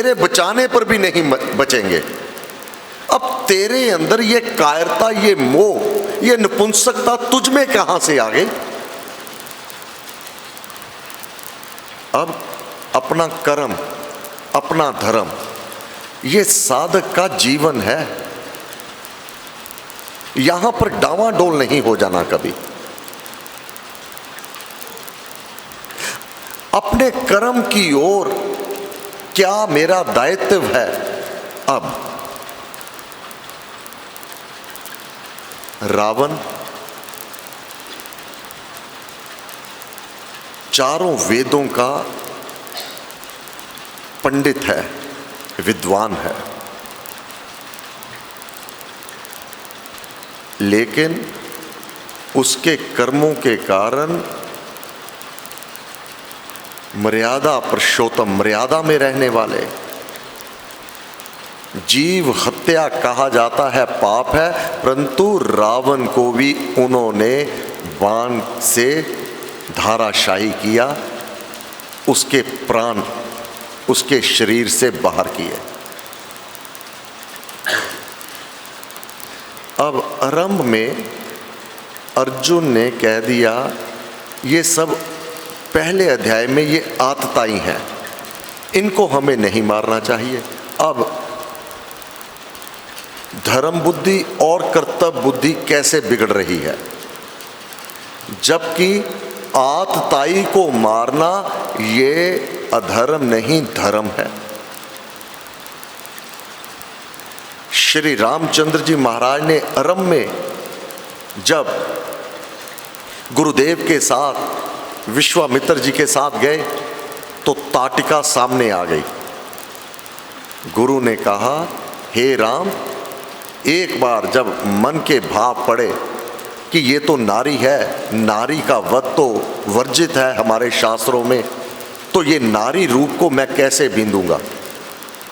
तेरे बचाने पर भी नहीं बचेंगे। अब तेरे अंदर ये कायरता, ये मोह, ये नपुंसकता तुझ में कहां से आ गई? अब अपना कर्म, अपना धर्म, ये साधक का जीवन है। यहां पर डावाडोल नहीं हो जाना कभी। अपने कर्म की ओर क्या मेरा दायित्व है? अब रावण चारों वेदों का पंडित है, विद्वान है, लेकिन उसके कर्मों के कारण मर्यादा पुरुषोत्तम, मर्यादा में रहने वाले, जीव हत्या कहा जाता है पाप है, परंतु रावण को भी उन्होंने बाण से धाराशाही किया, उसके प्राण उसके शरीर से बाहर किए। अब आरंभ में अर्जुन ने कह दिया ये सब पहले अध्याय में ये आतताई हैं, इनको हमें नहीं मारना चाहिए। अब धर्म बुद्धि और कर्तव्य बुद्धि कैसे बिगड़ रही है, जबकि आतताई को मारना ये अधर्म नहीं धर्म है। श्री रामचंद्र जी महाराज ने आरंभ में जब गुरुदेव के साथ विश्वामित्र जी के साथ गए तो ताटिका सामने आ गई। गुरु ने कहा हे राम, एक बार जब मन के भाव पड़े कि ये तो नारी है, नारी का वध तो वर्जित है हमारे शास्त्रों में, तो ये नारी रूप को मैं कैसे बींदूंगा?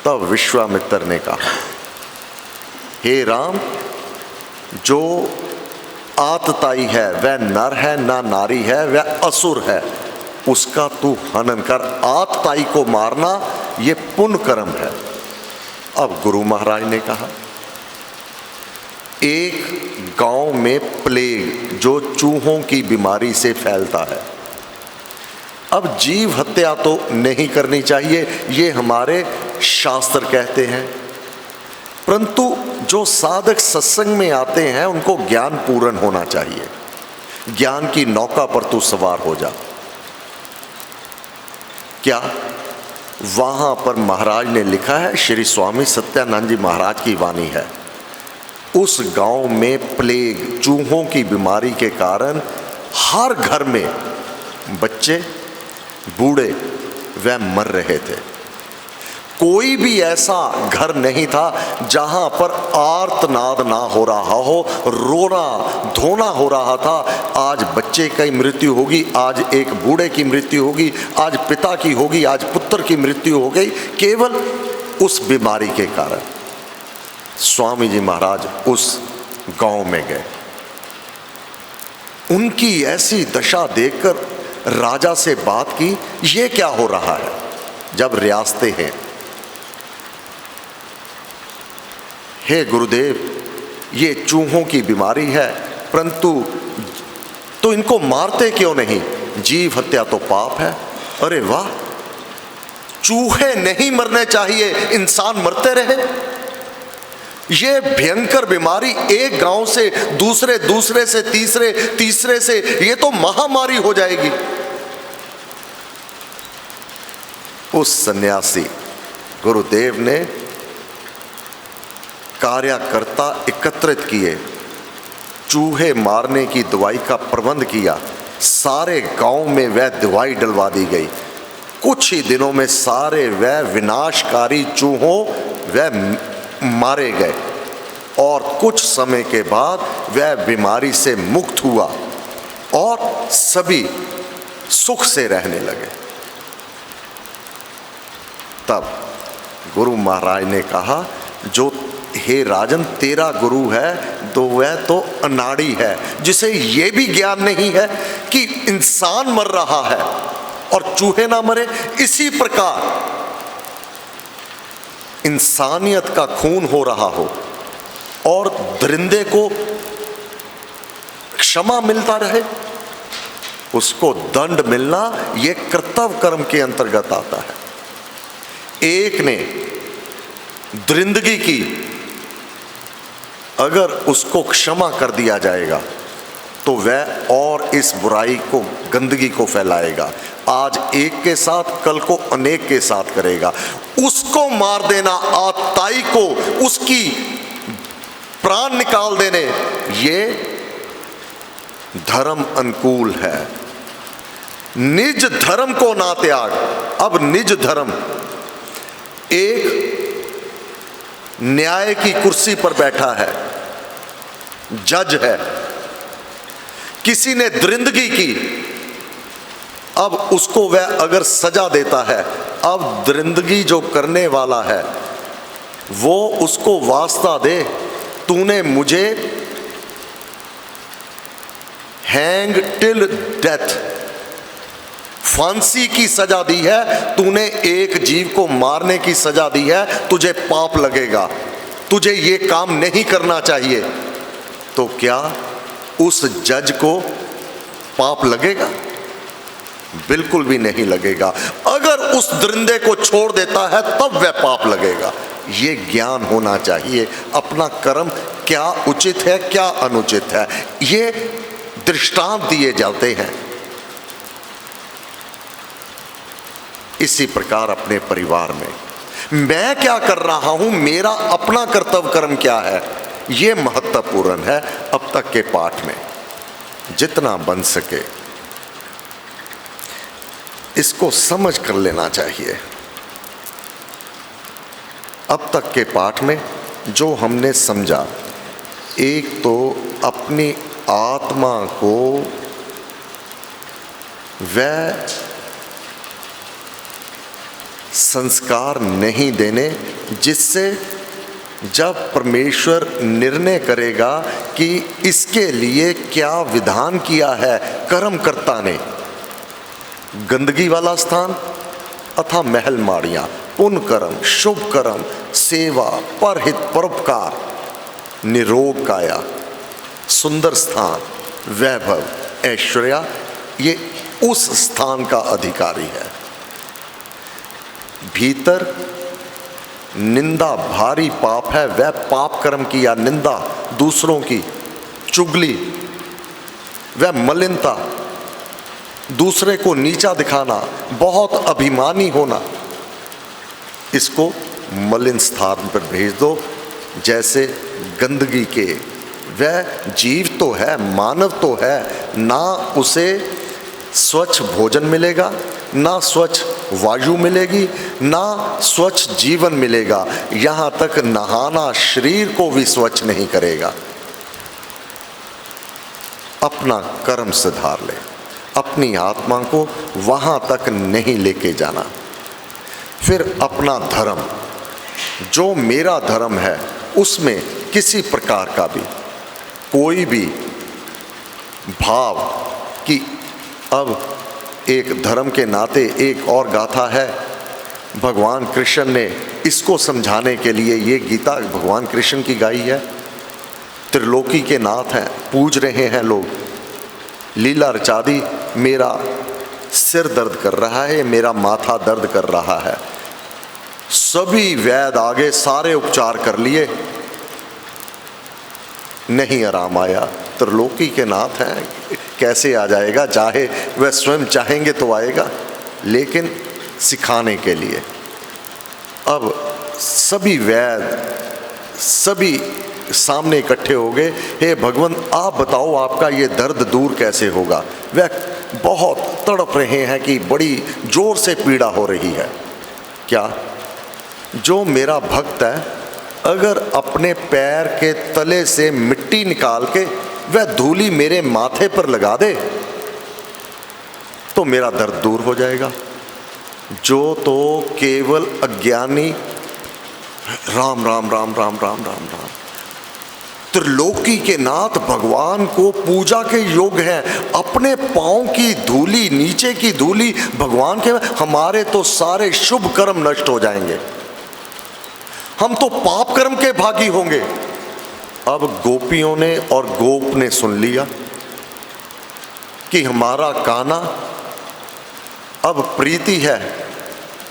तब विश्वामित्र ने कहा हे राम, जो आतताई है वह नर है ना नारी है, वह असुर है, उसका तू हनन कर। आतताई को मारना ये पुण्य कर्म है। अब गुरु महाराज ने कहा एक गांव में प्लेग जो चूहों की बीमारी से फैलता है, अब जीव हत्या तो नहीं करनी चाहिए, ये हमारे शास्त्र कहते हैं, परंतु जो साधक सत्संग में आते हैं उनको ज्ञान पूर्ण होना चाहिए। ज्ञान की नौका पर तू सवार हो जा। क्या वहां पर महाराज ने लिखा है, श्री स्वामी सत्यानंद जी महाराज की वाणी है, उस गांव में प्लेग चूहों की बीमारी के कारण हर घर में बच्चे बूढ़े वह मर रहे थे। कोई भी ऐसा घर नहीं था जहां पर आर्तनाद ना हो रहा हो, रोना धोना हो रहा था। आज बच्चे की मृत्यु होगी, आज एक बूढ़े की मृत्यु होगी, आज पिता की होगी, आज पुत्र की मृत्यु हो गई, केवल उस बीमारी के कारण। स्वामी जी महाराज उस गांव में गए, उनकी ऐसी दशा देखकर राजा से बात की, ये क्या हो रहा है? जब रियासतें हैं, हे गुरुदेव, ये चूहों की बीमारी है, परंतु तो इनको मारते क्यों नहीं? जीव हत्या तो पाप है। अरे वाह, चूहे नहीं मरने चाहिए, इंसान मरते रहे। ये भयंकर बीमारी एक गांव से दूसरे, दूसरे से तीसरे, तीसरे से, ये तो महामारी हो जाएगी। उस सन्यासी गुरुदेव ने कार्यकर्ता एकत्रित किए, चूहे मारने की दवाई का प्रबंध किया, सारे गांव में वह दवाई डलवा दी गई। कुछ ही दिनों में सारे वह विनाशकारी चूहों वह मारे गए और कुछ समय के बाद वह बीमारी से मुक्त हुआ और सभी सुख से रहने लगे। तब गुरु महाराज ने कहा, जो हे राजन तेरा गुरु है तो वह तो अनाड़ी है, जिसे ये भी ज्ञान नहीं है कि इंसान मर रहा है और चूहे ना मरे। इसी प्रकार इंसानियत का खून हो रहा हो और दरिंदे को क्षमा मिलता रहे, उसको दंड मिलना यह कर्तव्य कर्म के अंतर्गत आता है। एक ने दरिंदगी की, अगर उसको क्षमा कर दिया जाएगा तो वह और इस बुराई को, गंदगी को फैलाएगा। आज एक के साथ, कल को अनेक के साथ करेगा। उसको मार देना, आतताई को, उसकी प्राण निकाल देने, ये धर्म अनुकूल है। निज धर्म को ना त्याग। अब निज धर्म, एक न्याय की कुर्सी पर बैठा है, जज है, किसी ने दरिंदगी की, अब उसको वह अगर सजा देता है, अब दरिंदगी जो करने वाला है वो उसको वास्ता दे, तूने मुझे हैंग टिल डेथ, फांसी की सजा दी है, तूने एक जीव को मारने की सजा दी है, तुझे पाप लगेगा, तुझे ये काम नहीं करना चाहिए। तो क्या उस जज को पाप लगेगा? बिल्कुल भी नहीं लगेगा। अगर उस दरिंदे को छोड़ देता है तब वह पाप लगेगा। ये ज्ञान होना चाहिए, अपना कर्म क्या उचित है, क्या अनुचित है, ये दृष्टांत दिए जाते हैं। इसी प्रकार अपने परिवार में मैं क्या कर रहा हूं, मेरा अपना कर्तव्य कर्म क्या है, ये महत्वपूर्ण है। अब तक के पाठ में जितना बन सके इसको समझ कर लेना चाहिए। अब तक के पाठ में जो हमने समझा, एक तो अपनी आत्मा को वह संस्कार नहीं देने जिससे जब परमेश्वर निर्णय करेगा कि इसके लिए क्या विधान किया है कर्मकर्ता ने, गंदगी वाला स्थान अथवा महल माड़ियाँ, पुण्य कर्म, शुभ कर्म, सेवा, परहित, परोपकार, निरोग काया, सुंदर स्थान, वैभव, ऐश्वर्या, ये उस स्थान का अधिकारी है। भीतर निंदा भारी पाप है, वह पाप कर्म की या निंदा, दूसरों की चुगली, वह मलिनता, दूसरे को नीचा दिखाना, बहुत अभिमानी होना, इसको मलिन स्थान पर भेज दो। जैसे गंदगी के, वह जीव तो है, मानव तो है, ना उसे स्वच्छ भोजन मिलेगा, ना स्वच्छ वायु मिलेगी, ना स्वच्छ जीवन मिलेगा, यहाँ तक नहाना शरीर को भी स्वच्छ नहीं करेगा। अपना कर्म सुधार ले, अपनी आत्मा को वहाँ तक नहीं लेके जाना। फिर अपना धर्म, जो मेरा धर्म है उसमें किसी प्रकार का भी कोई भी भाव कि अब एक धर्म के नाते एक और गाथा है, भगवान कृष्ण ने इसको समझाने के लिए ये गीता भगवान कृष्ण की गाई है। त्रिलोकी के नाथ हैं, पूज रहे हैं लोग, लीला रचा दी, मेरा सिर दर्द कर रहा है, मेरा माथा दर्द कर रहा है, सभी वैद्य आगे, सारे उपचार कर लिए, नहीं आराम आया। त्रिलोकी के नाथ हैं, कैसे आ जाएगा? चाहे वह स्वयं चाहेंगे तो आएगा, लेकिन सिखाने के लिए। अब सभी वैद्य, सभी सामने इकट्ठे हो गए, हे भगवान आप बताओ आपका ये दर्द दूर कैसे होगा? वह बहुत तड़प रहे हैं कि बड़ी जोर से पीड़ा हो रही है। क्या? जो मेरा भक्त है अगर अपने पैर के तले से मिट्टी निकाल के वह धूली मेरे माथे पर लगा दे तो मेरा दर्द दूर हो जाएगा। जो तो केवल अज्ञानी राम राम राम राम राम राम राम, त्रिलोकी के नाथ भगवान को पूजा के योग हैं, अपने पांव की धूली, नीचे की धूली भगवान के, हमारे तो सारे शुभ कर्म नष्ट हो जाएंगे। हम तो पाप कर्म के भागी होंगे। अब गोपियों ने और गोप ने सुन लिया कि हमारा कान्हा अब प्रीति है,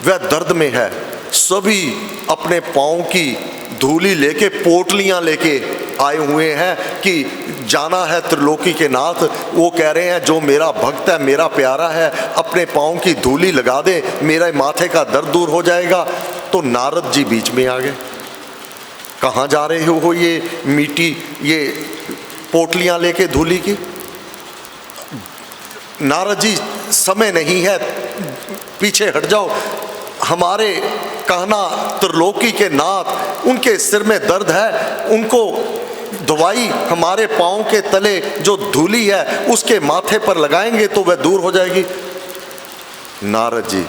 वह दर्द में है। सभी अपने पाँव की धूली लेके, पोटलियां लेके आए हुए हैं कि जाना है त्रिलोकी के नाथ। वो कह रहे हैं जो मेरा भक्त है, मेरा प्यारा है, अपने पाँव की धूली लगा दे, मेरे माथे का दर्द दूर हो जाएगा। तो नारद जी बीच में आ गए। कहाँ जा रहे हो ये मीठी ये पोटलियां लेके धूली की? नारद जी समय नहीं है, पीछे हट जाओ। हमारे कहना त्रिलोकी के नाथ, उनके सिर में दर्द है, उनको दवाई हमारे पाँव के तले जो धूली है उसके माथे पर लगाएंगे तो वह दूर हो जाएगी। नारद जी,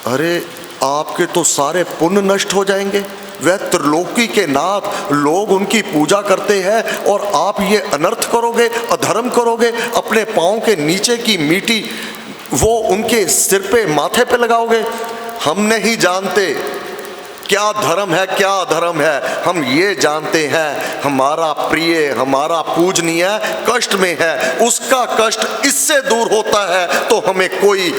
अरे आपके तो सारे पुण्य नष्ट हो जाएंगे। वह त्रिलोकी के नाथ, लोग उनकी पूजा करते हैं और आप ये अनर्थ करोगे, अधर्म करोगे, अपने पाँव के नीचे की मिट्टी वो उनके सिर पे, माथे पे लगाओगे। हम नहीं जानते क्या धर्म है, क्या अधर्म है। हम ये जानते हैं हमारा प्रिय, हमारा पूजनीय कष्ट में है, उसका कष्ट इससे दूर होता है तो हमें कोई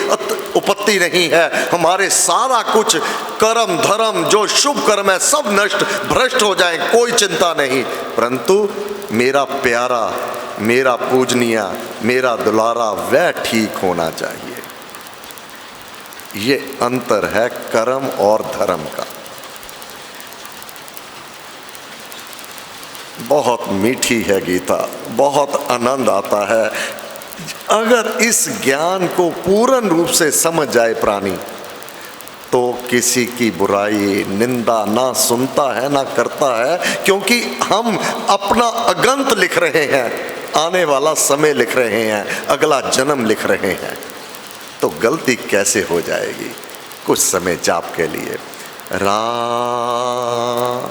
उपत्ति नहीं है। हमारे सारा कुछ कर्म धर्म जो शुभ कर्म है सब नष्ट भ्रष्ट हो जाए, कोई चिंता नहीं। परंतु मेरा प्यारा, मेरा पूजनीय, मेरा दुलारा वह ठीक होना चाहिए। ये अंतर है कर्म और धर्म का। बहुत मीठी है गीता, बहुत आनंद आता है। अगर इस ज्ञान को पूर्ण रूप से समझ जाए प्राणी तो किसी की बुराई निंदा ना सुनता है ना करता है, क्योंकि हम अपना अगंत लिख रहे हैं, आने वाला समय लिख रहे हैं, अगला जन्म लिख रहे हैं। तो गलती कैसे हो जाएगी? कुछ समय जाप के लिए राम